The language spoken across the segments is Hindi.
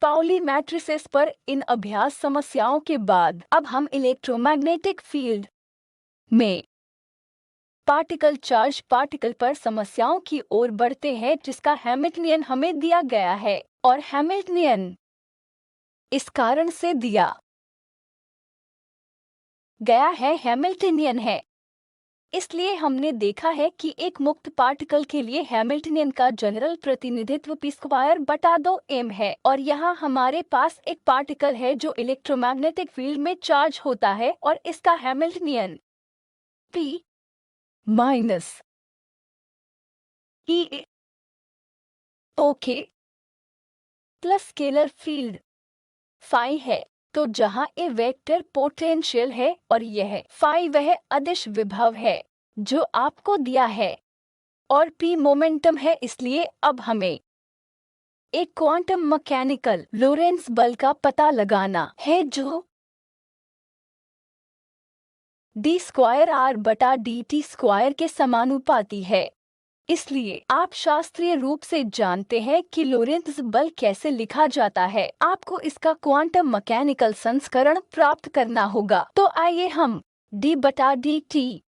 पाउली मैट्रिसेस पर इन अभ्यास समस्याओं के बाद अब हम इलेक्ट्रोमैग्नेटिक फील्ड में पार्टिकल चार्ज पार्टिकल पर समस्याओं की ओर बढ़ते हैं, जिसका हैमिल्टनियन हमें दिया गया है। और हैमिल्टनियन इस कारण से दिया गया है, हैमिल्टनियन है। इसलिए हमने देखा है कि एक मुक्त पार्टिकल के लिए हैमिल्टनियन का जनरल प्रतिनिधित्व p²/2m है। और यहाँ हमारे पास एक पार्टिकल है जो इलेक्ट्रोमैग्नेटिक फील्ड में चार्ज होता है और इसका Hamiltonian p e okay plus scalar field phi है। तो जहाँ ए वेक्टर पोटेंशियल है और यह फाई वह अदिश विभव है जो आपको दिया है और p मोमेंटम है। इसलिए अब हमें एक क्वांटम मैकेनिकल लोरेंट्ज़ बल का पता लगाना है जो d²r/dt² के समानुपाती है। इसलिए आप शास्त्रीय रूप से जानते हैं कि लोरेंत्ज़ बल कैसे लिखा जाता है। आपको इसका क्वांटम मैकेनिकल संस्करण प्राप्त करना होगा। तो आइए हम d/dt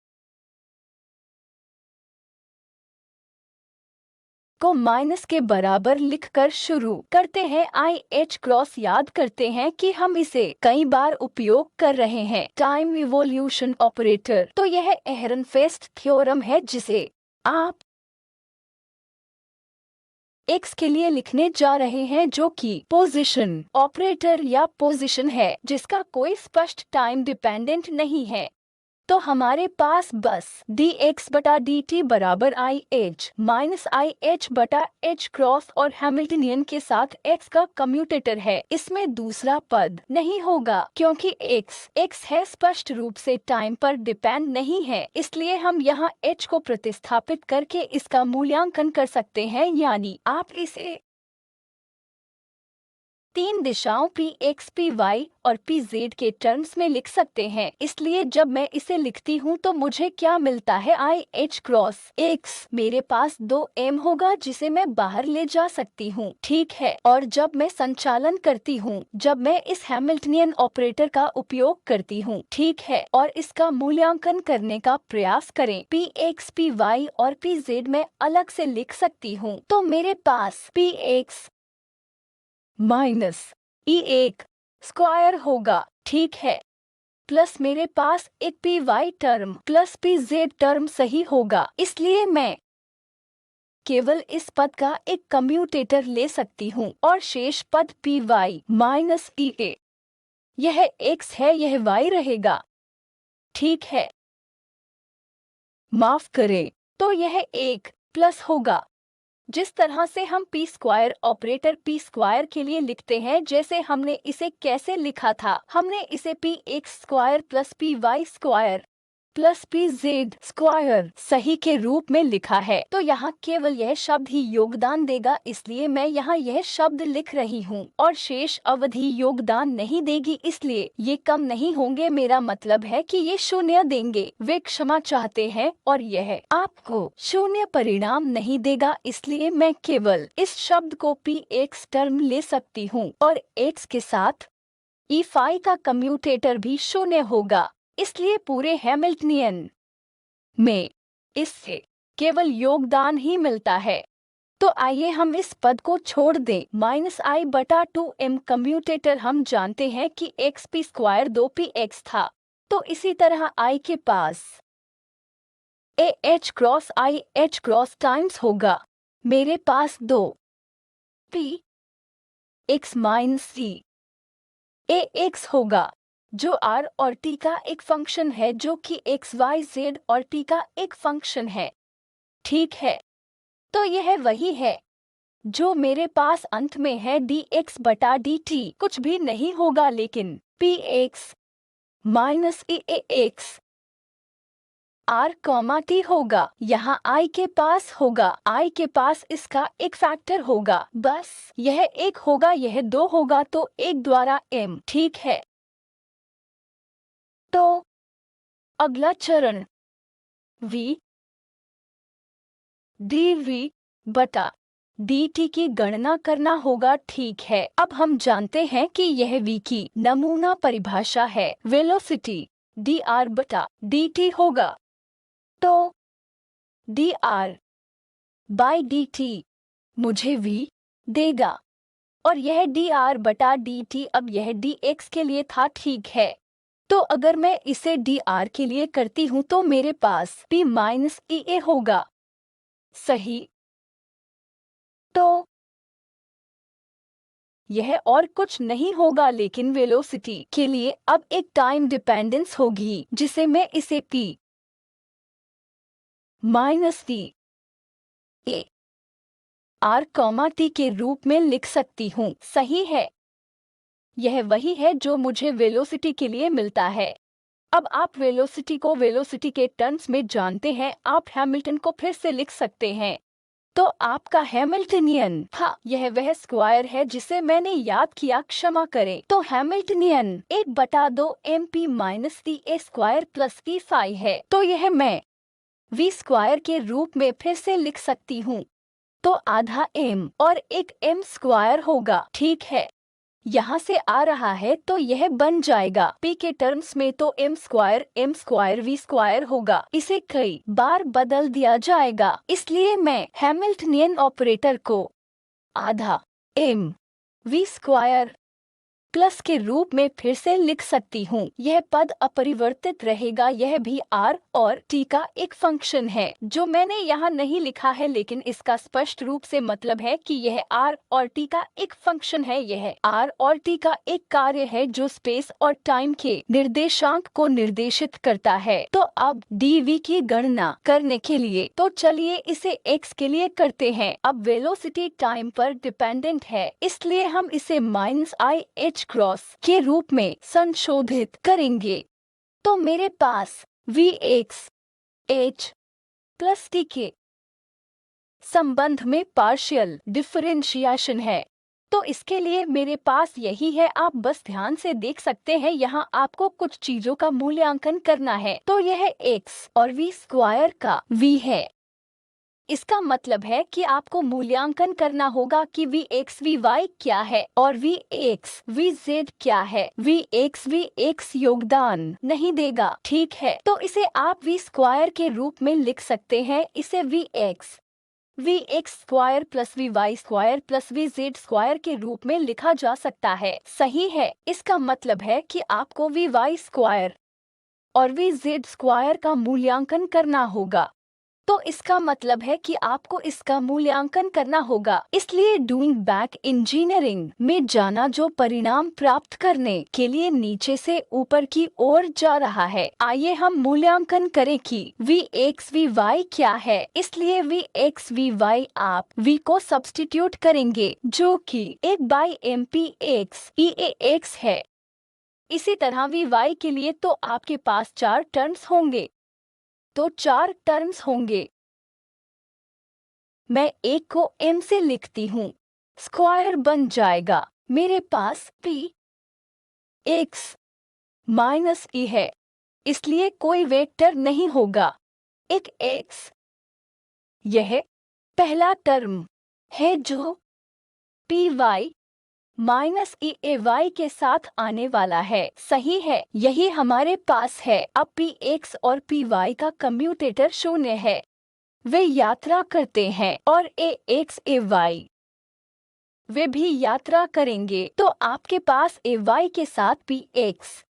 को माइनस के बराबर लिखकर शुरू करते हैं। IH क्रॉस याद करते हैं कि हम इसे कई बार उपयोग कर रहे हैं। Time evolution operator. तो यह एहरनफेस्ट थ्योरम है जिसे आप x के लिए लिखने जा रहे हैं, जो कि पोजीशन ऑपरेटर या पोजीशन है जिसका कोई स्पष्ट टाइम डिपेंडेंट नहीं है। तो हमारे पास बस dx/dt बराबर IH माइनस IH/h क्रॉस और हैमिल्टनियन के साथ x का कम्यूटेटर है। इसमें दूसरा पद नहीं होगा क्योंकि x है, स्पष्ट रूप से टाइम पर डिपेंड नहीं है। इसलिए हम यहाँ h को प्रतिस्थापित करके इसका मूल्यांकन कर सकते हैं, यानी आप इसे 3 दिशाओं px, py और pz के टर्म्स में लिख सकते हैं। इसलिए जब मैं इसे लिखती हूँ तो मुझे क्या मिलता है, IH क्रॉस x मेरे पास 2m होगा जिसे मैं बाहर ले जा सकती हूँ, ठीक है। और जब मैं संचालन करती हूँ, जब मैं इस हैमिल्टनियन ऑपरेटर का उपयोग करती हूँ, ठीक है, और इसका मूल्यांकन करने का प्रयास करें, px, py और pz मैं अलग से लिख सकती हूँ। तो मेरे पास px माइनस e1² होगा, ठीक है, प्लस मेरे पास एक py term plus pz term सही होगा। इसलिए मैं केवल इस पद का एक कम्यूटेटर ले सकती हूँ और शेष पद py माइनस e1 यह x है, यह y रहेगा, ठीक है, माफ करें, तो यह एक प्लस होगा। जिस तरह से हम p² ऑपरेटर p² के लिए लिखते हैं, जैसे हमने इसे कैसे लिखा था, हमने इसे px² plus py² plus pz² सही के रूप में लिखा है। तो यहाँ केवल यह शब्द ही योगदान देगा, इसलिए मैं यहाँ यह शब्द लिख रही हूँ और शेष अवधि योगदान नहीं देगी, इसलिए ये कम नहीं होंगे। मेरा मतलब है कि ये शून्य देंगे। वे क्षमा चाहते हैं और यह आपको शून्य परिणाम नहीं देगा, इसलिए मैं केवल इस शब्द को px टर्म ले सकती हूँ और x के साथ e5 का कम्यूटेटर भी शून्य होगा। इसलिए पूरे हैमिल्टनियन में इससे केवल योगदान ही मिलता है। तो आइए हम इस पद को छोड़ दें। -i/2m कम्यूटेटर हम जानते हैं कि xp² 2px था। तो इसी तरह i के पास ah cross IH cross times होगा। मेरे पास 2 p x minus c ax होगा जो r और t का एक फंक्शन है, जो कि x, y, z और t का एक फंक्शन है, ठीक है। तो यह वही है जो मेरे पास अंत में है। dx/dt कुछ भी नहीं होगा लेकिन px minus ax r, t होगा। यहाँ i के पास होगा, i के पास इसका एक फैक्टर होगा, बस यह 1 होगा, यह 2 होगा, तो 1 द्वारा m, ठीक है। तो अगला चरण v dv/dt dt की गणना करना होगा। ठीक है, अब हम जानते हैं कि यह v की नमूना परिभाषा है। वेलोसिटी dr बटा dt होगा। तो dr बाई dt मुझे v देगा और यह dr बटा dt अब यह dx के लिए था। ठीक है, तो अगर मैं इसे dr के लिए करती हूँ तो मेरे पास p माइनस ea होगा। सही, तो यह और कुछ नहीं होगा लेकिन वेलोसिटी के लिए अब एक टाइम डिपेंडेंस होगी जिसे मैं इसे p minus T A R comma T के रूप में लिख सकती हूँ। सही है, यह वही है जो मुझे वेलोसिटी के लिए मिलता है। अब आप वेलोसिटी को वेलोसिटी के टर्म्स में जानते हैं, आप हैमिल्टन को फिर से लिख सकते हैं। तो आपका हैमिल्टनियन, हाँ, यह वह स्क्वायर है जिसे मैंने याद किया, क्षमा करें। तो Hamiltonian 1/2 MP minus T A square plus T phi है। तो यह मैं v स्क्वायर के रूप में फिर से लिख सकती हूँ। तो आधा m और एक m स्क्वायर होगा। ठीक है, यहाँ से आ रहा है तो यह बन जाएगा p के टर्म्स में तो m स्क्वायर v स्क्वायर होगा। इसे कई बार बदल दिया जाएगा, इसलिए मैं हैमिल्टनियन ऑपरेटर को आधा m v स्क्वायर प्लस के रूप में फिर से लिख सकती हूँ। यह पद अपरिवर्तित रहेगा, यह भी r और t का एक फंक्शन है जो मैंने यहाँ नहीं लिखा है, लेकिन इसका स्पष्ट रूप से मतलब है कि यह r और t का एक फंक्शन है। यह r और t का एक कार्य है जो स्पेस और टाइम के निर्देशांक को निर्देशित करता है। तो अब dv की गणना करने के लिए तो चलिए इसे x के लिए करते हैं। अब वेलोसिटी टाइम पर डिपेंडेंट है, इसलिए हम इसे माइनस आई एच क्रॉस के रूप में संशोधित करेंगे। तो मेरे पास v x h plus t के संबंध में पार्शियल डिफरेंशिएशन है। तो इसके लिए मेरे पास यही है, आप बस ध्यान से देख सकते हैं। यहाँ आपको कुछ चीजों का मूल्यांकन करना है। तो यह x और v स्क्वायर का v है। इसका मतलब है कि आपको मूल्यांकन करना होगा कि Vx क्या है और Vz क्या है। Vx योगदान नहीं देगा। ठीक है, तो इसे आप v स्क्वायर के रूप में लिख सकते हैं। इसे Vx square plus Vy square plus Vz square के रूप में लिखा जा सकता है। सही है, इसका मतलब है कि आपको Vy स्क्वायर और Vz स्क्वायर का मूल्यांकन करना होगा। तो इसका मतलब है कि आपको इसका मूल्यांकन करना होगा। इसलिए डूइंग बैक इंजीनियरिंग में जाना जो परिणाम प्राप्त करने के लिए नीचे से ऊपर की ओर जा रहा है। आइए हम मूल्यांकन करें कि Vx क्या है। इसलिए Vx आप v को सब्स्टिट्यूट करेंगे जो कि 1/mp(x) है। इसी तरह Vy के लिए तो आपके पास 4 टर्म्स होंगे। तो 4 टर्म्स होंगे। मैं एक को m से लिखती हूँ, स्क्वायर बन जाएगा। मेरे पास p x माइनस e है, इसलिए कोई वेक्टर नहीं होगा। एक x, यह पहला टर्म है जो py माइनस EAY के साथ आने वाला है। सही है, यही हमारे पास है। अब px और py का कम्यूटेटर 0 है, वे यात्रा करते हैं और ax ay वे भी यात्रा करेंगे। तो आपके पास ay के साथ px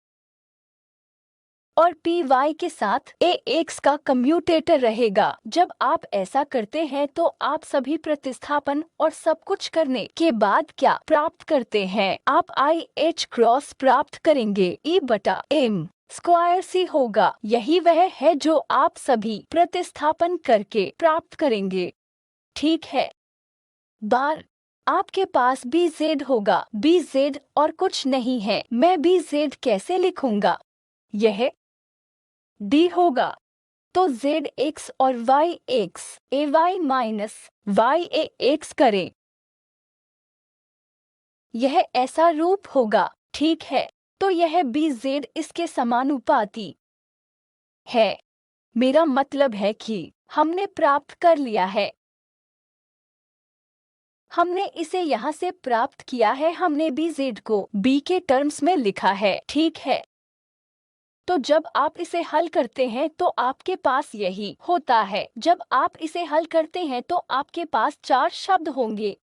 और py के साथ ax का कम्यूटेटर रहेगा। जब आप ऐसा करते हैं तो आप सभी प्रतिस्थापन और सब कुछ करने के बाद क्या प्राप्त करते हैं? आप IH क्रॉस प्राप्त करेंगे। E/m स्क्वायर c होगा। यही वह है जो आप सभी प्रतिस्थापन करके प्राप्त करेंगे। ठीक है, बार आपके पास bz होगा। bz और कुछ नहीं है, मैं bz कैसे लिखूंगा? यह d होगा। तो zx और yx ay माइनस yax करें, यह ऐसा रूप होगा। ठीक है, तो यह bz इसके समानुपाती है। मेरा मतलब है कि हमने प्राप्त कर लिया है। हमने इसे यहाँ से प्राप्त किया है, हमने बी जेड को बी के टर्म्स में लिखा है, ठीक है। तो जब आप इसे हल करते हैं तो आपके पास यही होता है। जब आप इसे हल करते हैं तो आपके पास 4 शब्द होंगे।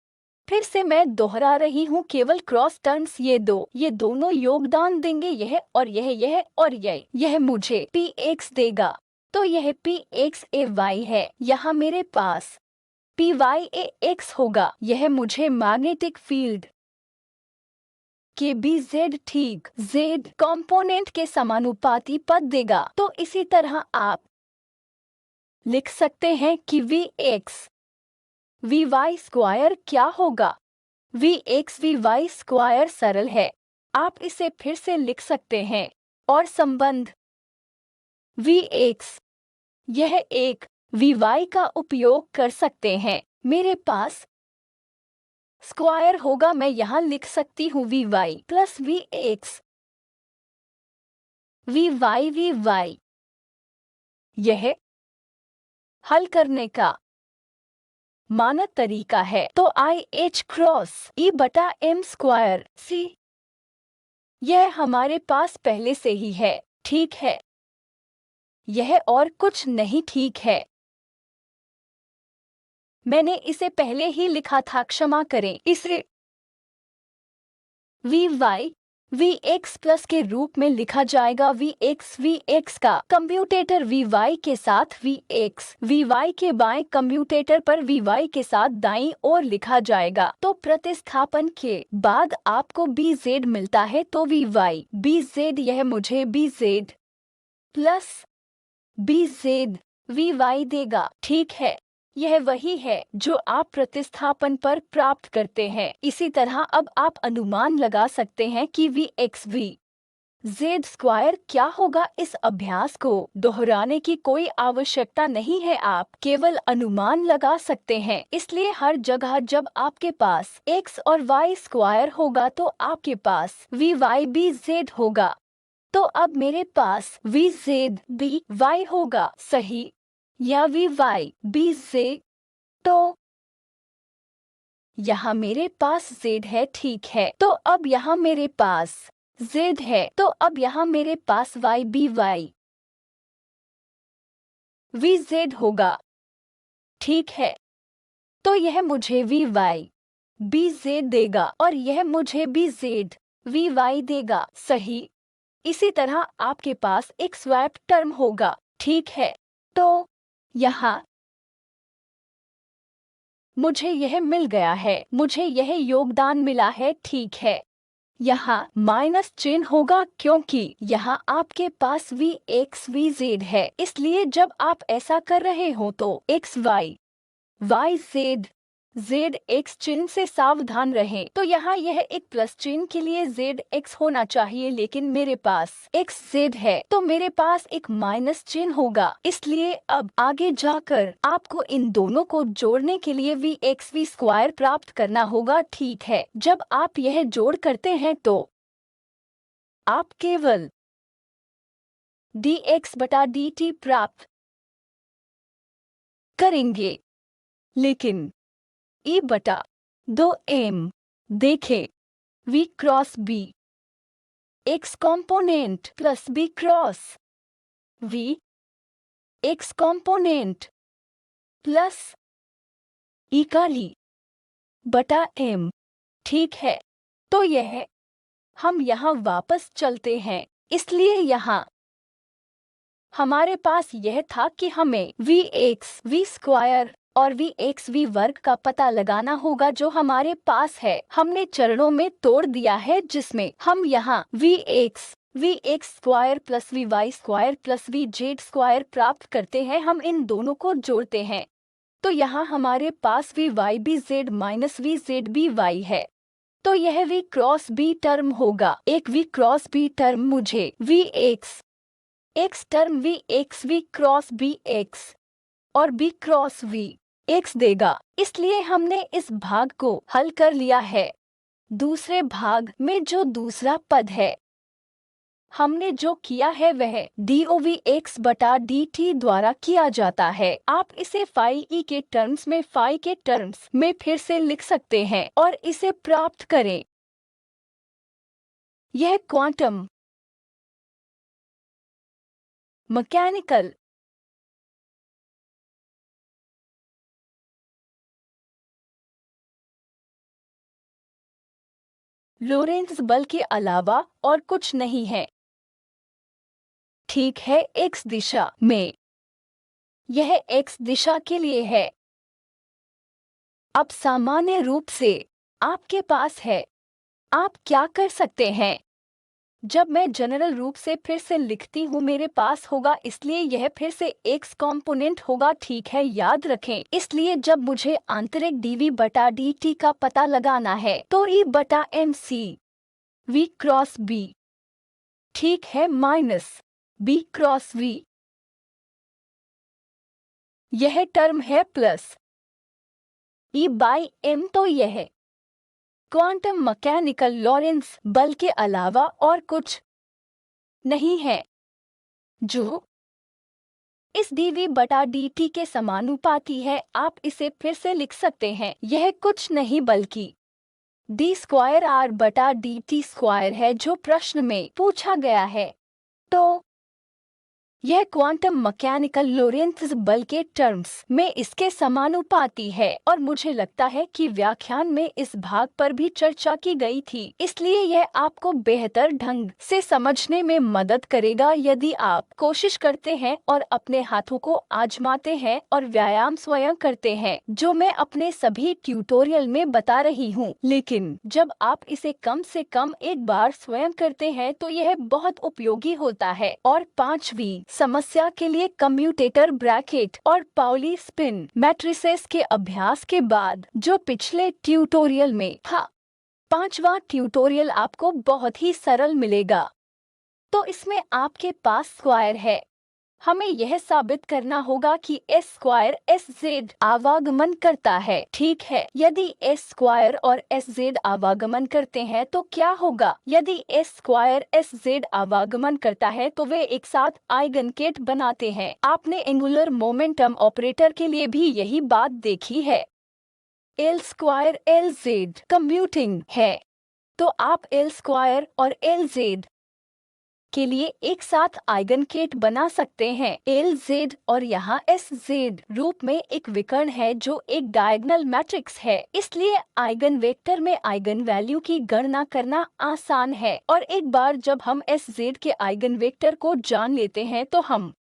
फिर से मैं दोहरा रही हूँ, केवल क्रॉस टर्म्स ये दोनों योगदान देंगे, यह और यह मुझे पी एक्स देगा। तो यह पी एक्स ए वाई है। यहाँ मेरे पास पी वाई ए एक्स होगा। यह मुझे मैग्नेटिक फील्ड के बी जेड ठीक जेड कंपोनेंट के समानुपाती पद देगा। तो इसी तरह आप लिख सकते हैं कि V X V Y square क्या होगा। V X V Y square सरल है, आप इसे फिर से लिख सकते हैं और संबंध वी एक्स यह एक वी वाई का उपयोग कर सकते हैं। मेरे पास स्क्वायर होगा, मैं यहाँ लिख सकती हूँ V Y plus V X V Y. यह हल करने का मानक तरीका है। तो आई एच क्रॉस ई बटा एम स्क्वायर सी, यह हमारे पास पहले से ही है, ठीक है। यह और कुछ नहीं, ठीक है। मैंने इसे पहले ही लिखा था, क्षमा करें। इसे V Y V X plus के रूप में लिखा जाएगा। वी एक्स का कंप्यूटेटर वी वाई के साथ वी वाई के बाएं कंप्यूटेटर पर वी वाई के साथ दाईं ओर लिखा जाएगा। तो प्रतिस्थापन के बाद आपको बी जेड मिलता है। तो वी वाई बी जेड यह मुझे B Z plus B Z V Y देगा, ठीक है। यह वही है जो आप प्रतिस्थापन पर प्राप्त करते हैं। इसी तरह अब आप अनुमान लगा सकते हैं कि V X V Z square क्या होगा। इस अभ्यास को दोहराने की कोई आवश्यकता नहीं है, आप केवल अनुमान लगा सकते हैं। इसलिए हर जगह जब आपके पास एक्स और वाई स्क्वायर होगा तो आपके पास वी वाई बी जेड होगा। तो अब मेरे पास वी जेड बी वाई होगा, सही, या वी वाई बी जेड। तो यहाँ मेरे पास जेड है, ठीक है। तो अब यहाँ मेरे पास जेड है, तो अब यहाँ मेरे पास y b y v z होगा, ठीक है। तो यह मुझे वी वाई बी जेड देगा और यह मुझे बी जेड वी वाई देगा, सही। इसी तरह आपके पास एक स्वैप टर्म होगा, ठीक है। तो यहाँ मुझे यह मिल गया है, मुझे यह योगदान मिला है, ठीक है। यहाँ माइनस चिन्ह होगा क्योंकि यहाँ आपके पास वी एक्स वी जेड है। इसलिए जब आप ऐसा कर रहे हो तो X Y Y Z Z X चिन्ह से सावधान रहें। तो यहाँ यह एक प्लस चिन्ह के लिए जेड एक्स होना चाहिए, लेकिन मेरे पास एक्स जेड है तो मेरे पास एक माइनस चिन्ह होगा। इसलिए अब आगे जाकर आपको इन दोनों को जोड़ने के लिए वी एक्स वी स्क्वायर प्राप्त करना होगा, ठीक है। जब आप यह जोड़ करते हैं तो आप केवल डी एक्स बटा डी टी प्राप्त करेंगे, लेकिन ई बटा 2m देखें, v cross b x component plus b cross v x component plus e काली बटा m, ठीक है। तो यह हम यहाँ वापस चलते हैं। इसलिए यहाँ हमारे पास यह था कि हमें वी एक्स वी स्क्वायर और वी एक्स वी वर्ग का पता लगाना होगा जो हमारे पास है। हमने चरणों में तोड़ दिया है, जिसमें हम यहाँ V X square plus V Y square plus V Z square प्राप्त करते हैं। हम इन दोनों को जोड़ते हैं तो यहाँ हमारे पास v y b z minus v z b y है। तो यह वी क्रॉस बी टर्म होगा। एक वी क्रॉस बी टर्म मुझे v x term v cross b x और बी क्रॉस वी एक्स देगा। इसलिए हमने इस भाग को हल कर लिया है। दूसरे भाग में जो दूसरा पद है, हमने जो किया है वह dOV बटा dt द्वारा किया जाता है। आप इसे फाई e के टर्म्स में फिर से लिख सकते हैं और इसे प्राप्त करें। यह क्वांटम मैकेनिकल लोरेंत्ज़ बल के अलावा और कुछ नहीं है। ठीक है, x दिशा में। यह x दिशा के लिए है। अब सामान्य रूप से आपके पास है। आप क्या कर सकते हैं? जब मैं जनरल रूप से फिर से लिखती हूँ मेरे पास होगा, इसलिए यह फिर से x कंपोनेंट होगा। ठीक है, याद रखें, इसलिए जब मुझे आंतरिक dv बटा dt का पता लगाना है तो e बटा mc v क्रॉस b, ठीक है, माइनस b क्रॉस v। यह टर्म है प्लस e बाई m। तो यह क्वांटम मैकेनिकल लॉरेंत्ज़ बल के अलावा और कुछ नहीं है, जो इस dv बटा dt के समानुपाती है। आप इसे फिर से लिख सकते हैं, यह कुछ नहीं बल्कि d स्क्वायर r बटा dt स्क्वायर है जो प्रश्न में पूछा गया है। तो यह क्वांटम मैकेनिकल लोरेंत्ज़ बल के टर्म्स में इसके समानुपाती है और मुझे लगता है कि व्याख्यान में इस भाग पर भी चर्चा की गई थी, इसलिए यह आपको बेहतर ढंग से समझने में मदद करेगा यदि आप कोशिश करते हैं और अपने हाथों को आजमाते हैं और व्यायाम स्वयं करते हैं, जो मैं अपने सभी ट्यूटोरियल में बता रही हूँ। लेकिन जब आप इसे कम से कम एक बार स्वयं करते हैं तो यह बहुत उपयोगी होता है। और 5वीं समस्या के लिए कम्यूटेटर ब्रैकेट और पाउली स्पिन मैट्रिसेस के अभ्यास के बाद जो पिछले ट्यूटोरियल में था, 5वां ट्यूटोरियल आपको बहुत ही सरल मिलेगा। तो इसमें आपके पास स्क्वायर है। हमें यह साबित करना होगा कि s स्क्वायर sz आवागमन करता है। ठीक है, यदि s स्क्वायर और sz आवागमन करते हैं तो क्या होगा? यदि s स्क्वायर sz आवागमन करता है तो वे एक साथ आइगनकेट बनाते हैं। आपने एंगुलर मोमेंटम ऑपरेटर के लिए भी यही बात देखी है। l स्क्वायर lz कम्यूटिंग है, तो आप l स्क्वायर और lz के लिए एक साथ आइगनकेट बना सकते हैं। LZ और यहाँ SZ रूप में एक विकर्ण है जो एक डायगोनल मैट्रिक्स है, इसलिए आइगन वेक्टर में आइगन वैल्यू की गणना करना आसान है। और एक बार जब हम SZ के आइगन वेक्टर को जान लेते हैं तो हम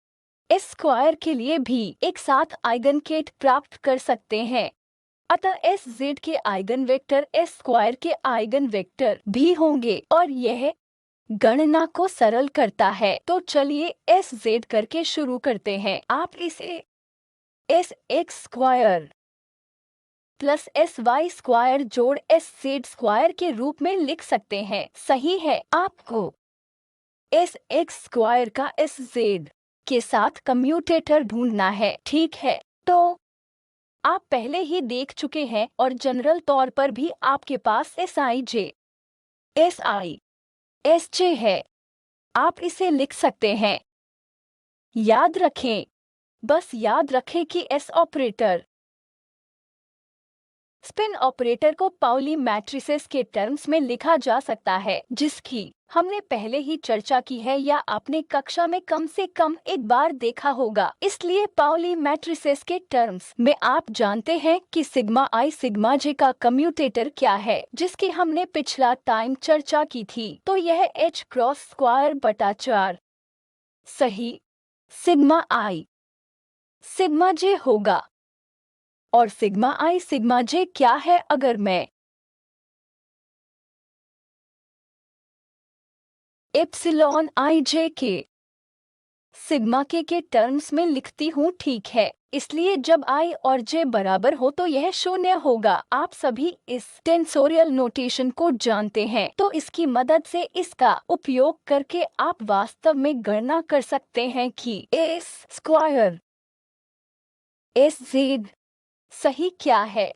S स्क्वायर के लिए भी एक साथ आइगनकेट प्राप्त कर सकते हैं। अतः SZ के आइगन वेक्टर S स्क्वायर के आइगन वेक्टर भी होंगे और यह गणना को सरल करता है। तो चलिए SZ करके शुरू करते हैं। आप इसे SX square plus SY square जोड़ SZ स्क्वायर के रूप में लिख सकते हैं। सही है, आपको SX स्क्वायर का SZ के साथ कम्यूटेटर ढूंढना है। ठीक है, तो आप पहले ही देख चुके हैं और जनरल तौर पर भी आपके पास SIJ SI SJ है। आप इसे लिख सकते हैं। याद रखें, बस याद रखें कि S ऑपरेटर स्पिन ऑपरेटर को पाउली मैट्रिसेस के टर्म्स में लिखा जा सकता है, जिसकी हमने पहले ही चर्चा की है या आपने कक्षा में कम से कम एक बार देखा होगा। इसलिए पाउली मैट्रिसेस के टर्म्स में आप जानते हैं कि सिग्मा i सिग्मा j का कम्यूटेटर क्या है, जिसकी हमने पिछला टाइम चर्चा की थी। तो यह h क्रॉस स्क्वायर बटा 4 सही सिग्मा i सिग्मा j होगा। और सिग्मा i सिग्मा j क्या है? अगर मैं एप्सिलॉन i j के सिग्मा के टर्म्स में लिखती हूँ, ठीक है, इसलिए जब i और j बराबर हो तो यह 0 होगा। आप सभी इस टेंसोरियल नोटेशन को जानते हैं, तो इसकी मदद से इसका उपयोग करके आप वास्तव में गणना कर सकते हैं कि s स्क्वायर SZ सही क्या है।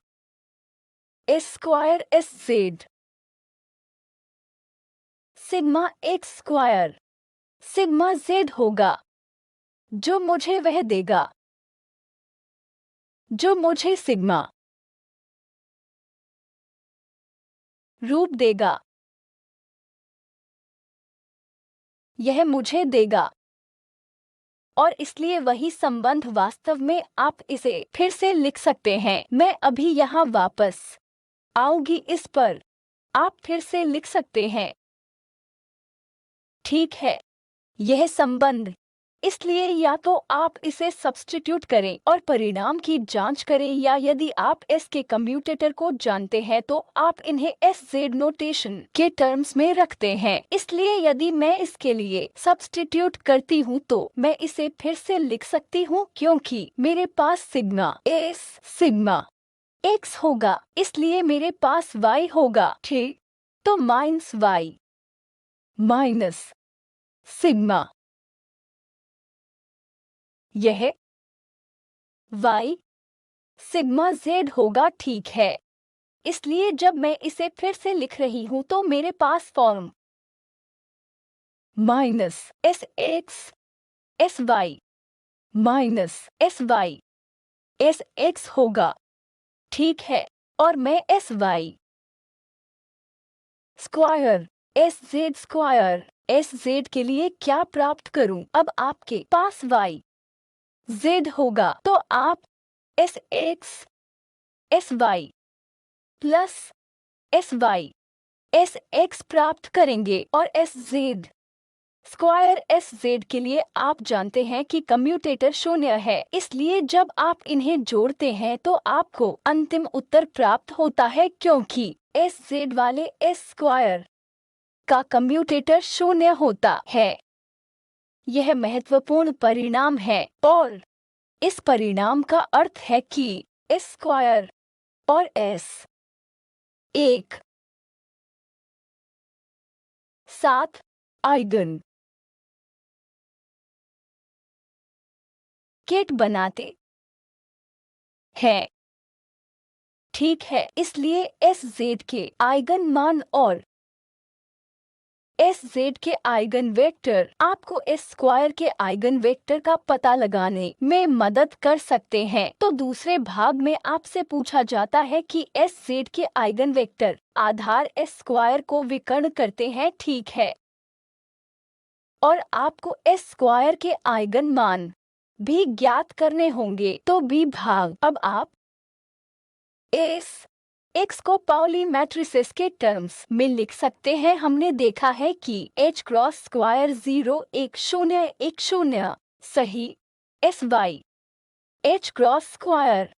S square SZ sigma x square sigma Z होगा, जो मुझे वह देगा जो मुझे सिग्मा रूप देगा। यह मुझे देगा और इसलिए वही संबंध वास्तव में आप इसे फिर से लिख सकते हैं। मैं अभी यहाँ वापस आऊंगी इस पर। आप फिर से लिख सकते हैं। ठीक है, यह संबंध। इसलिए या तो आप इसे सब्स्टिट्यूट करें और परिणाम की जांच करें, या यदि आप s के कम्यूटेटर को जानते हैं तो आप इन्हें sz नोटेशन के टर्म्स में रखते हैं। इसलिए यदि मैं इसके लिए सब्स्टिट्यूट करती हूँ तो मैं इसे फिर से लिख सकती हूँ, क्योंकि मेरे पास सिग्मा s सिग्मा x होगा, इसलिए मेरे पास y होगा। ठीक, तो माइनस y माइनस सिग्मा, यह y सिग्मा z होगा। ठीक है, इसलिए जब मैं इसे फिर से लिख रही हूं तो मेरे पास form minus s x S y minus s Y S x होगा। ठीक है, और मैं s y square S Z square S Z के लिए क्या प्राप्त करूं? अब आपके पास वाई जेड होगा, तो आप S x S Y plus S Y S X प्राप्त करेंगे, और S Z square S Z के लिए आप जानते हैं कि कम्यूटेटर शून्य है, इसलिए जब आप इन्हें जोड़ते हैं तो आपको अंतिम उत्तर प्राप्त होता है, क्योंकि एस जेड वाले एस स्क्वायर का कम्यूटेटर शून्य होता है। यह महत्वपूर्ण परिणाम है, और इस परिणाम का अर्थ है कि एस स्क्वायर और एस एक साथ आइगन केट बनाते हैं। ठीक है, इसलिए एस जेड के आइगन मान और एस जेड के आइगन वेक्टर आपको एस स्क्वायर के आइगन वेक्टर का पता लगाने में मदद कर सकते हैं। तो दूसरे भाग में आपसे पूछा जाता है कि एस जेड के आइगन वेक्टर आधार एस स्क्वायर को विकर्ण करते हैं। ठीक है, और आपको एस स्क्वायर के आइगन मान भी ज्ञात करने होंगे। तो बी भाग, अब आप एस एक्स को पाउली मैट्रिसेस के टर्म्स में लिख सकते हैं। हमने देखा है कि H क्रॉस स्क्वायर 0 1 0 1 0 सही, S Y H cross square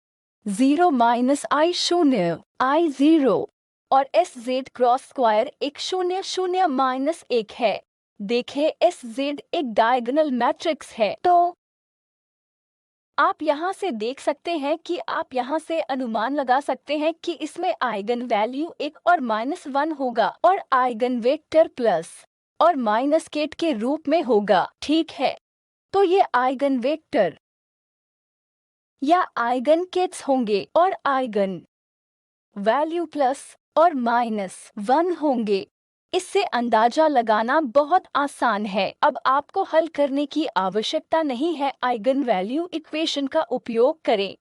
0 minus I 0 I 0 और S Z cross square 1 0 0 minus 1 है। देखें, एस जेड एक डायगोनल मैट्रिक्स है, तो आप यहाँ से देख सकते हैं कि आप यहाँ से अनुमान लगा सकते हैं कि इसमें आइगन वैल्यू 1 और -1 होगा, और आइगन वेक्टर प्लस और माइनस केट के रूप में होगा। ठीक है, तो ये आइगन वेक्टर या आइगन केट्स होंगे और आइगन वैल्यू प्लस और -1 होंगे। इससे अंदाजा लगाना बहुत आसान है। अब आपको हल करने की आवश्यकता नहीं है, आइगन वैल्यू इक्वेशन का उपयोग करें।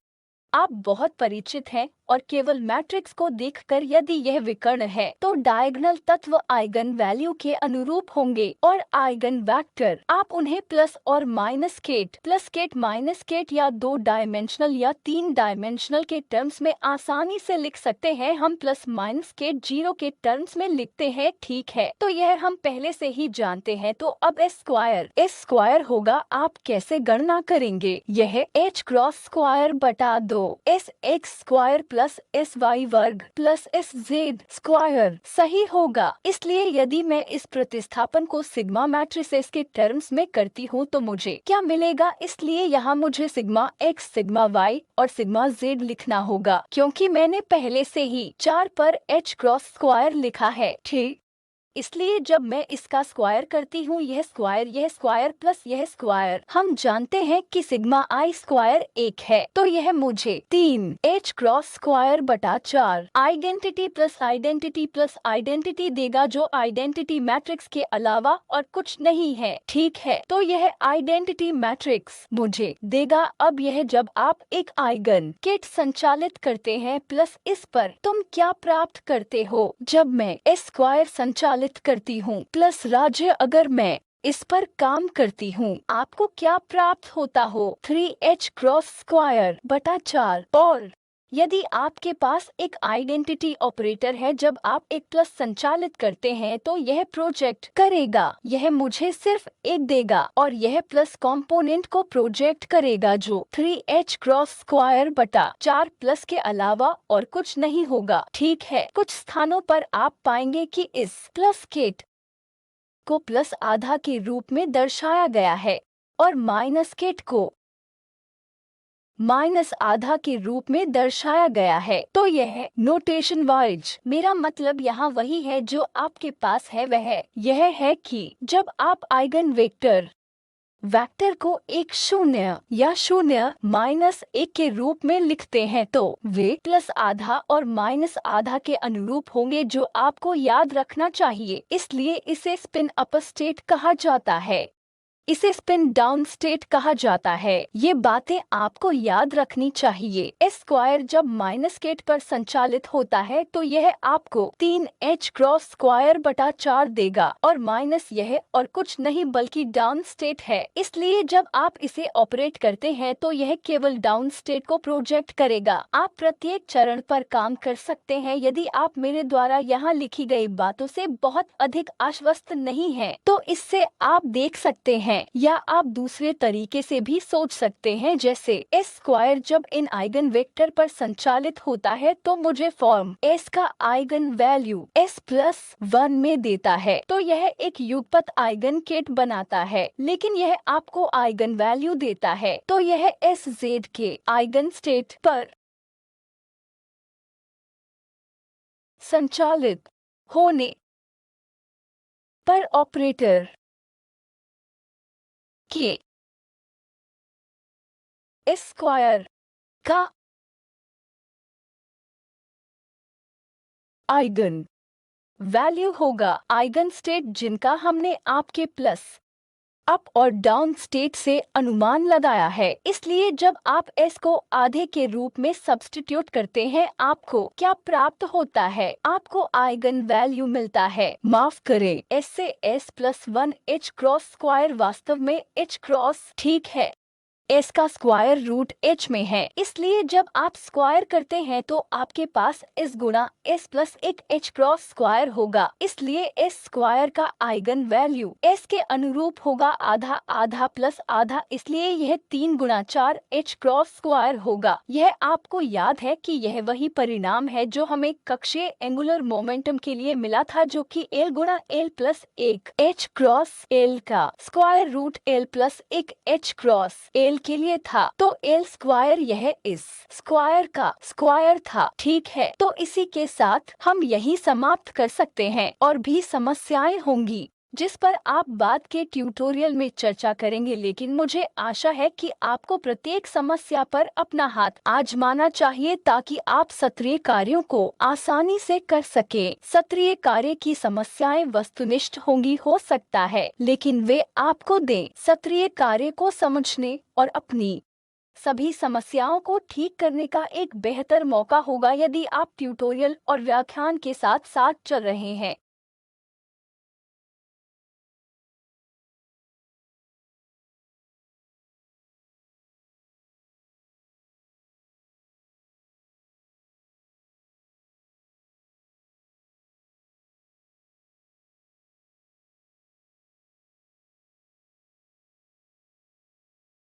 आप बहुत परिचित हैं, और केवल मैट्रिक्स को देखकर यदि यह विकर्ण है तो डायगोनल तत्व आइगन वैल्यू के अनुरूप होंगे, और आइगन वेक्टर आप उन्हें प्लस और माइनस केट माइनस केट या 2 डायमेंशनल या 3 डायमेंशनल के टर्म्स में आसानी से लिख सकते हैं। हम प्लस माइनस केट 0 के टर्म्स में लिखते हैं। ठीक है, तो यह हम पहले से ही जानते हैं। तो अब एस स्क्वायर होगा। आप कैसे गणना करेंगे? यह H क्रॉस स्क्वायर बटा 2 S X square plus S Y वर्ग प्लस एस जेड स्क्वायर सही होगा। इसलिए यदि मैं इस प्रतिस्थापन को सिग्मा मैट्रिसेस के टर्म्स में करती हूँ तो मुझे क्या मिलेगा? इसलिए यहाँ मुझे सिग्मा एक्स, सिग्मा वाई और सिग्मा जेड लिखना होगा, क्योंकि मैंने पहले से ही 4 पर H क्रॉस स्क्वायर लिखा है। ठीक, इसलिए जब मैं इसका स्क्वायर करती हूँ, यह स्क्वायर प्लस यह स्क्वायर, हम जानते हैं कि सिग्मा आई स्क्वायर 1 है, तो यह मुझे 3 h क्रॉस स्क्वायर बटा 4 आइडेंटिटी प्लस आइडेंटिटी देगा, जो आइडेंटिटी मैट्रिक्स के अलावा और कुछ नहीं है। ठीक है, तो यह आइडेंटिटी मैट्रिक्स मुझे देगा। अब यह जब आप एक आइगन किट संचालित करते हैं प्लस इस पर तुम क्या प्राप्त करते हो जब मैं एस स्क्वायर संचालित करती हूँ प्लस राज्य अगर मैं इस पर काम करती हूँ, आपको क्या प्राप्त होता हो 3h क्रॉस स्क्वायर बटा 4। और यदि आपके पास एक आइडेंटिटी ऑपरेटर है, जब आप एक प्लस संचालित करते हैं तो यह प्रोजेक्ट करेगा, यह मुझे सिर्फ 1 देगा और यह प्लस कंपोनेंट को प्रोजेक्ट करेगा जो 3h क्रॉस स्क्वायर बटा 4 प्लस के अलावा और कुछ नहीं होगा। ठीक है, कुछ स्थानों पर आप पाएंगे कि इस प्लस केट को प्लस आधा के रूप में दर्शाया गया है और माइनस केट को माइनस आधा के रूप में दर्शाया गया है। तो यह नोटेशन वाइज मेरा मतलब यहाँ वही है जो आपके पास है, वह यह है कि जब आप आइगन वेक्टर को एक 0 या 0-1 के रूप में लिखते हैं तो वे प्लस आधा और माइनस आधा के अनुरूप होंगे, जो आपको याद रखना चाहिए। इसलिए इसे स्पिन अप स्टेट कहा जाता है, इसे स्पिन डाउन स्टेट कहा जाता है। ये बातें आपको याद रखनी चाहिए। एस स्क्वायर जब माइनस केट पर संचालित होता है तो यह आपको 3h क्रॉस स्क्वायर बटा 4 देगा और माइनस यह और कुछ नहीं बल्कि डाउन स्टेट है। इसलिए जब आप इसे ऑपरेट करते हैं तो यह केवल डाउन स्टेट को प्रोजेक्ट करेगा। आप प्रत्येक चरण पर काम कर सकते हैं। यदि आप मेरे द्वारा यहाँ लिखी गई बातों से बहुत अधिक आश्वस्त नहीं हैं, तो इससे आप देख सकते हैं, या आप दूसरे तरीके से भी सोच सकते हैं, जैसे एस स्क्वायर जब इन आइगन वेक्टर पर संचालित होता है तो मुझे फॉर्म एस का आइगन वैल्यू s+1 में देता है, तो यह एक युगपत आइगन केट बनाता है, लेकिन यह आपको आइगन वैल्यू देता है। तो यह एस जेड के आइगन स्टेट पर संचालित होने पर ऑपरेटर के एस स्क्वायर का आइगन वैल्यू होगा। आइगन स्टेट जिनका हमने आपके प्लस अप और डाउन स्टेट से अनुमान लगाया है। इसलिए जब आप s को आधे के रूप में सब्स्टिट्यूट करते हैं, आपको क्या प्राप्त होता है? आपको आइगन वैल्यू मिलता है, माफ करें, s से s+1 h क्रॉस स्क्वायर वास्तव में h क्रॉस, ठीक है, s का स्क्वायर रूट h में है। इसलिए जब आप स्क्वायर करते हैं तो आपके पास s गुणा s प्लस एक h क्रॉस स्क्वायर होगा। इसलिए s स्क्वायर का आइगन वैल्यू s के अनुरूप होगा आधा आधा प्लस आधा, इसलिए यह 3 गुणा 4 h क्रॉस स्क्वायर होगा। यह आपको याद है कि यह वही परिणाम है जो हमें कक्षीय एंगुलर मोमेंटम के लिए मिला था, जो कि l गुणा l plus 1 h cross l का स्क्वायर रूट l प्लस एक h क्रॉस l के लिए था। तो l स्क्वायर यह इस स्क्वायर का स्क्वायर था। ठीक है, तो इसी के साथ हम यही समाप्त कर सकते हैं। और भी समस्याएं होंगी जिस पर आप बाद के ट्यूटोरियल में चर्चा करेंगे, लेकिन मुझे आशा है कि आपको प्रत्येक समस्या पर अपना हाथ आजमाना चाहिए ताकि आप सत्रीय कार्यों को आसानी से कर सकें। सत्रीय कार्य की समस्याएं वस्तुनिष्ठ होंगी हो सकता है, लेकिन वे आपको दें सत्रीय कार्य को समझने और अपनी सभी समस्याओं को ठीक करने का एक बेहतर मौका होगा यदि आप ट्यूटोरियल और व्याख्यान के साथ साथ चल रहे हैं।